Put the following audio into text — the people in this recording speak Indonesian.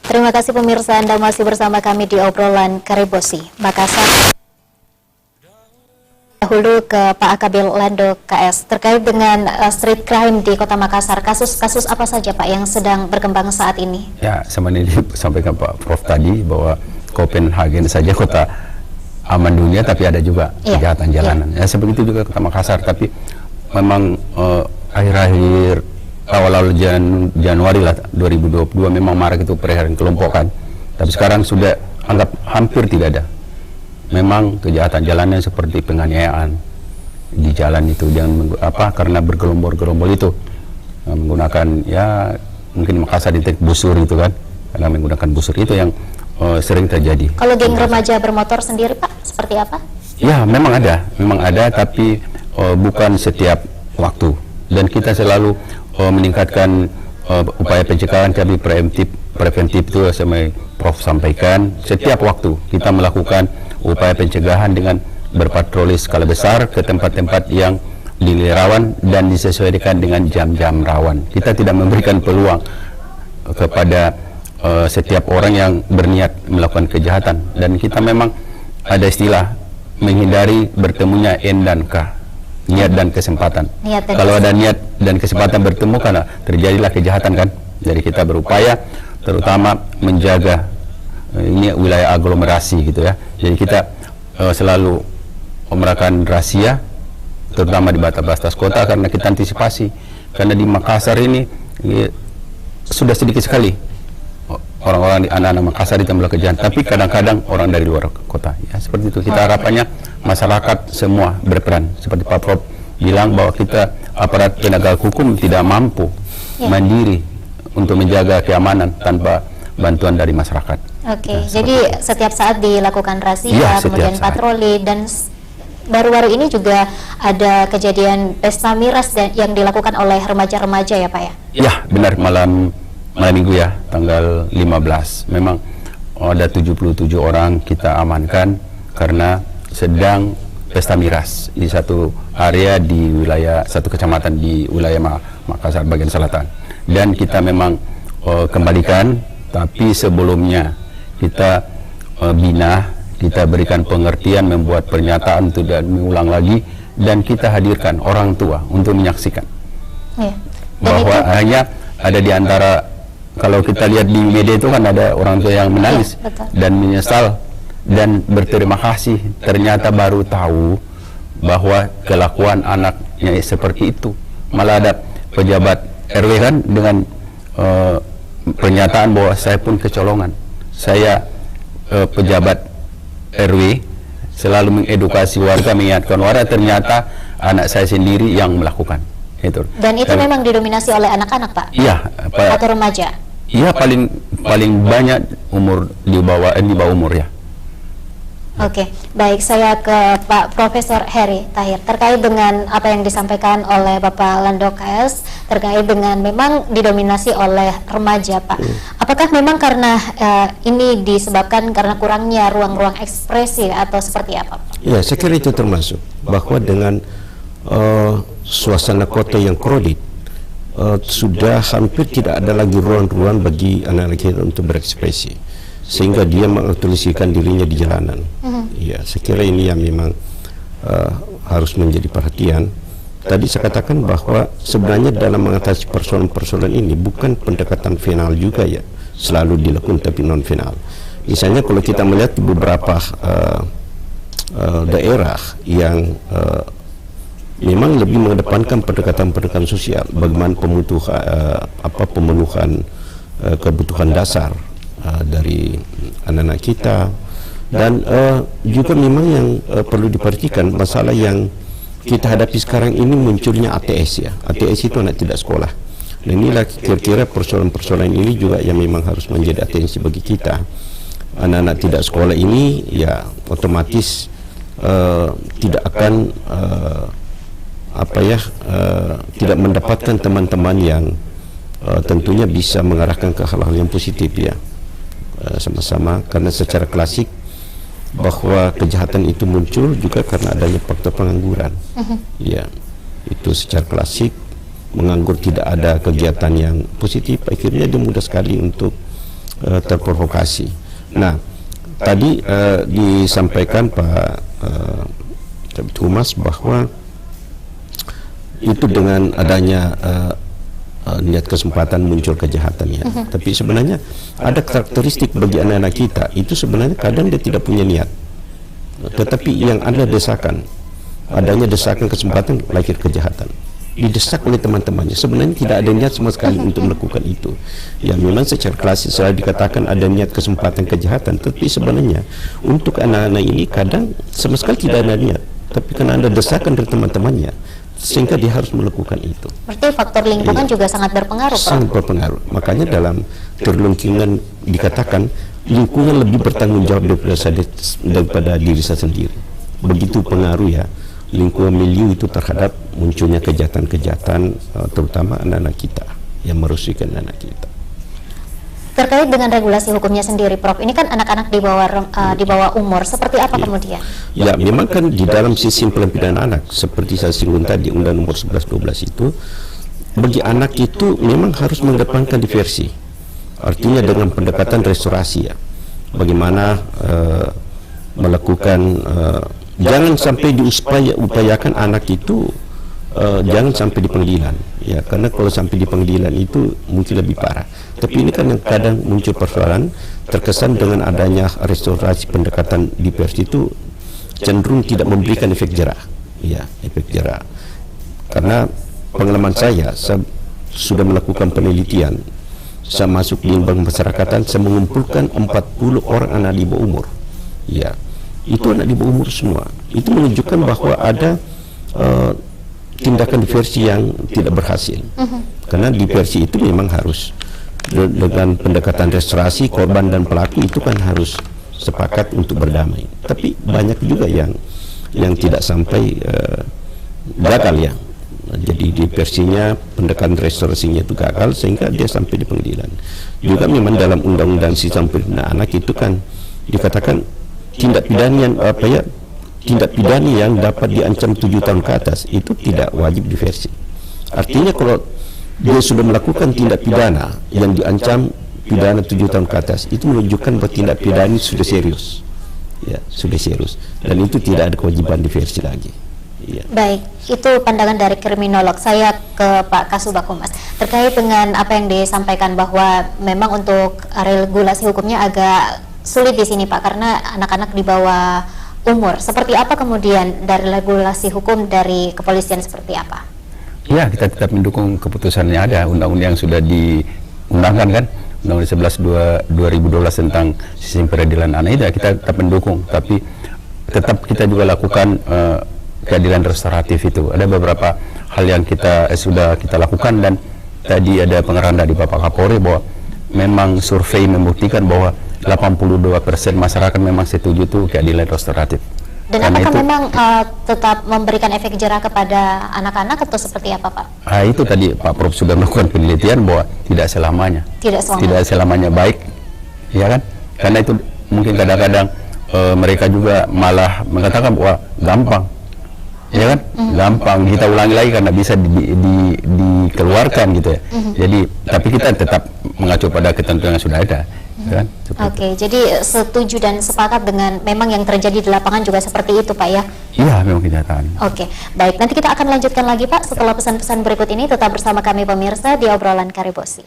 Terima kasih pemirsa, Anda masih bersama kami di obrolan Karibosi Makassar. Dahulu ke Pak Akabil Lando KS terkait dengan street crime di Kota Makassar. Kasus-kasus apa saja Pak yang sedang berkembang saat ini? Ya, sama ini disampaikan Pak Prof tadi bahwa Copenhagen saja kota aman dunia, tapi ada juga kejahatan jalanan. Ya, seperti itu juga Kota Makassar. Tapi memang akhir-akhir awal-awal Januari lah 2022 memang marak itu peredaran kelompokan. Tapi sekarang sudah anggap hampir tidak ada. Memang kejahatan jalannya seperti penganiayaan di jalan itu, karena bergerombol-gerombol itu menggunakan, ya mungkin Makassar di busur itu kan, karena menggunakan busur itu yang sering terjadi. Kalau geng remaja bermotor sendiri Pak, seperti apa? Ya memang ada, tapi bukan setiap waktu, dan kita selalu meningkatkan upaya pencegahan. Kami preventif itu sama Prof sampaikan, setiap waktu kita melakukan upaya pencegahan dengan berpatroli skala besar ke tempat-tempat yang dinilai rawan dan disesuaikan dengan jam-jam rawan. Kita tidak memberikan peluang kepada setiap orang yang berniat melakukan kejahatan, dan kita memang ada istilah menghindari bertemunya N dan K, niat dan kesempatan. Kalau ada niat dan kesempatan bertemu, karena terjadilah kejahatan kan. Jadi kita berupaya terutama menjaga ini wilayah aglomerasi gitu ya. Jadi kita selalu melakukan razia terutama di batas-batas kota, karena kita antisipasi, karena di Makassar ini sudah sedikit sekali orang-orang, anak-anak Makassar itu melakukan kejahatan, tapi kadang-kadang orang dari luar kota. Ya seperti itu. Kita harapannya masyarakat semua berperan. Seperti Pak Prof bilang bahwa kita aparat penegak hukum tidak mampu mandiri untuk menjaga keamanan tanpa bantuan dari masyarakat. Oke, jadi setiap saat dilakukan razia, kemudian patroli, dan baru-baru ini juga ada kejadian pesta miras yang dilakukan oleh remaja-remaja ya Pak ya? Ya, benar, malam minggu ya, tanggal 15. Memang ada 77 orang kita amankan karena sedang pesta miras di satu area di wilayah, satu kecamatan di wilayah Makassar bagian selatan. Dan kita memang kembalikan, tapi sebelumnya kita bina, kita berikan pengertian, membuat pernyataan tidak mengulang lagi, dan kita hadirkan orang tua untuk menyaksikan bahwa hanya ada di antara, kalau kita lihat di media itu kan ada orang tua yang menangis dan menyesal dan berterima kasih, ternyata baru tahu bahwa kelakuan anaknya seperti itu. Malah ada pejabat RW kan dengan pernyataan bahwa saya pun kecolongan. Saya pejabat RW selalu mengedukasi warga, mengingatkan warga, ternyata anak saya sendiri yang melakukan itu. Dan itu memang didominasi oleh anak-anak Pak? Iya, atau remaja? Iya, paling banyak umur di bawah umur ya. Oke, baik, saya ke Pak Profesor Heri Tahir terkait dengan apa yang disampaikan oleh Bapak Lando KS terkait dengan memang didominasi oleh remaja Pak. Apakah memang karena ini disebabkan karena kurangnya ruang-ruang ekspresi atau seperti apa Pak? Ya, saya kira itu termasuk bahwa dengan suasana kota yang kredit, sudah hampir tidak ada lagi ruang-ruang bagi anak-anak kita untuk berekspresi, sehingga dia mengaktualisasikan dirinya di jalanan. Ya, saya kira ini yang memang harus menjadi perhatian. Tadi saya katakan bahwa sebenarnya dalam mengatasi persoalan-persoalan ini bukan pendekatan final juga ya selalu dilakukan, tapi non final. Misalnya kalau kita melihat di beberapa daerah yang memang lebih mengedepankan pendekatan-pendekatan sosial, bagaimana pemenuhan kebutuhan dasar dari anak-anak kita, dan juga memang yang perlu diperhatikan masalah yang kita hadapi sekarang ini, munculnya ATS ya. ATS itu anak tidak sekolah, dan inilah kira-kira persoalan-persoalan ini juga yang memang harus menjadi atensi bagi kita. Anak-anak tidak sekolah ini ya otomatis tidak akan tidak mendapatkan teman-teman yang tentunya bisa mengarahkan ke hal-hal yang positif ya. Sama-sama, karena secara klasik bahwa kejahatan itu muncul juga karena adanya faktor pengangguran. Ya, itu secara klasik menganggur, tidak ada kegiatan yang positif, akhirnya dia mudah sekali untuk terprovokasi. Nah, tadi disampaikan Pak Kabid Humas bahwa itu dengan adanya niat kesempatan muncul kejahatan ya. Tapi sebenarnya ada karakteristik bagi anak-anak kita itu sebenarnya kadang dia tidak punya niat, tetapi yang ada desakan, adanya desakan kesempatan lahir kejahatan, didesak oleh teman-temannya. Sebenarnya tidak ada niat sama sekali untuk melakukan itu. Ya memang secara klasik selalu dikatakan ada niat kesempatan kejahatan, tapi sebenarnya untuk anak-anak ini kadang sama sekali tidak ada niat, tapi karena ada desakan dari teman-temannya sehingga dia harus melakukan itu. Berarti faktor lingkungan juga sangat berpengaruh, Prof? Sangat berpengaruh. Makanya dalam teori lingkungan dikatakan lingkungan lebih bertanggung jawab daripada diri saya sendiri. Begitu pengaruh ya lingkungan milieu itu terhadap munculnya kejahatan-kejahatan, terutama anak-anak kita yang merugikan anak kita. Terkait dengan regulasi hukumnya sendiri, Prof, ini kan anak-anak di bawah umur, seperti apa kemudian? Ya, memang kan di dalam sistem pidana anak, seperti saya singgung tadi, Undang Nomor 11/12 itu, bagi anak itu memang harus mengedepankan diversi. Artinya dengan pendekatan restorasi ya, bagaimana melakukan, jangan sampai diupayakan anak itu jangan sampai di pengadilan ya, karena kalau sampai di pengadilan itu mungkin lebih parah. Tapi ini kan yang kadang muncul persoalan terkesan dengan adanya restorasi pendekatan diversi itu cenderung tidak memberikan efek jerah ya, efek jerah. Karena pengalaman saya sudah melakukan penelitian, saya masuk di lembaga masyarakatan, saya mengumpulkan 40 orang anak di bawah umur ya, itu anak di bawah umur semua. Itu menunjukkan bahwa ada tindakan diversi yang tidak berhasil. Karena diversi itu memang harus dengan pendekatan restorasi, korban dan pelaku itu kan harus sepakat untuk berdamai. Tapi banyak juga yang tidak sampai gagal ya. Jadi diversinya, pendekatan restorasinya itu gagal sehingga dia sampai di pengadilan. Juga memang dalam undang-undang sistem pidana anak itu kan dikatakan tindak pidana yang tindak pidana yang dapat diancam 7 tahun ke atas itu tidak wajib diversi. Artinya kalau dia sudah melakukan tindak pidana yang diancam pidana 7 tahun ke atas, itu menunjukkan bahwa tindak pidana sudah serius ya, sudah serius, dan itu tidak ada kewajiban diversi lagi ya. Baik, itu pandangan dari kriminolog. Saya ke Pak Kasubag Humas terkait dengan apa yang disampaikan bahwa memang untuk regulasi hukumnya agak sulit di sini, Pak, karena anak-anak di bawah umur. Seperti apa kemudian dari regulasi hukum dari kepolisian, seperti apa? Ya, kita tetap mendukung keputusannya, ada undang-undang yang sudah diundangkan kan, Undang-Undang 11/2012 tentang sistem peradilan anak itu, kita tetap mendukung. Tapi tetap kita juga lakukan keadilan restoratif itu. Ada beberapa hal yang sudah kita lakukan, dan tadi ada pengarahan dari Bapak Kapolri bahwa memang survei membuktikan bahwa 82% masyarakat memang setuju itu keadilan restoratif. Dan apakah memang tetap memberikan efek jerah kepada anak-anak atau seperti apa, Pak? Itu tadi Pak Prof sudah melakukan penelitian bahwa tidak selamanya. Tidak selamanya baik, ya kan? Karena itu mungkin kadang-kadang mereka juga malah mengatakan bahwa gampang, ya kan? Gampang, kita ulangi lagi karena bisa dikeluarkan gitu ya. Jadi, tapi kita tetap mengacu pada ketentuan yang sudah ada. Kan? Oke, jadi setuju dan sepakat dengan memang yang terjadi di lapangan juga seperti itu, Pak, ya? Iya, memang kenyataan. Oke, baik. Nanti kita akan lanjutkan lagi, Pak, setelah pesan-pesan berikut ini. Tetap bersama kami pemirsa di Obrolan Karibosi.